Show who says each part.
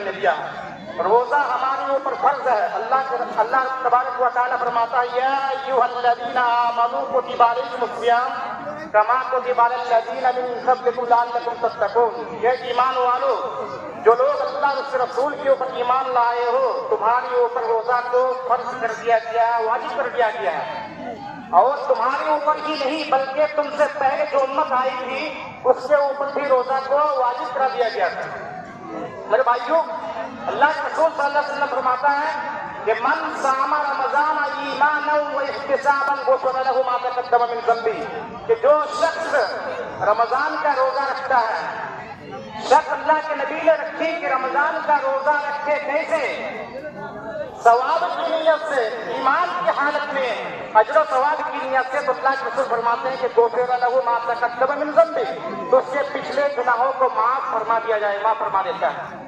Speaker 1: نے دیا. روزہ ہمارے اوپر فرض ہے. اللہ تبارک و تعالیٰ فرماتا ہے یا ایھا الذین آمنوا کتب علیکم الصیام کما کتب علی الذین من قبلکم لعلکم تتقون. یہ ایمان والو جو لوگ اللہ اور اس کے رسول کے اوپر ایمان لائے ہو, تمہارے اوپر روزہ کو فرض کر دیا گیا ہے, واجب کر دیا گیا ہے. اور تمہارے اوپر ہی نہیں بلکہ تم سے پہلے جو امت آئی تھی اس کے اوپر بھی روزہ کو واجب کرا دیا گیا تھا. میرے بھائیوں, اللہ کے رسول صلی اللہ علیہ وسلم فرماتا ہے کہ من صام رمضان ایمانا و احتسابا غفر له ما تقدم من ذنبه, کہ جو شخص رمضان کا روزہ رکھتا ہے, شخص اللہ کے نبی نے رکھی کہ رمضان کا روزہ رکھے کیسے, ثواب کی نیت سے, ایمان کی حالت میں, اجر و ثواب کی نیت سے, تو اللہ کے رسول فرماتے ہیں کہ غفر له ما تقدم من ذنبه, تو اس کے پچھلے گناہوں کو معاف فرما دیا جائے, معاف فرما دیتا ہے.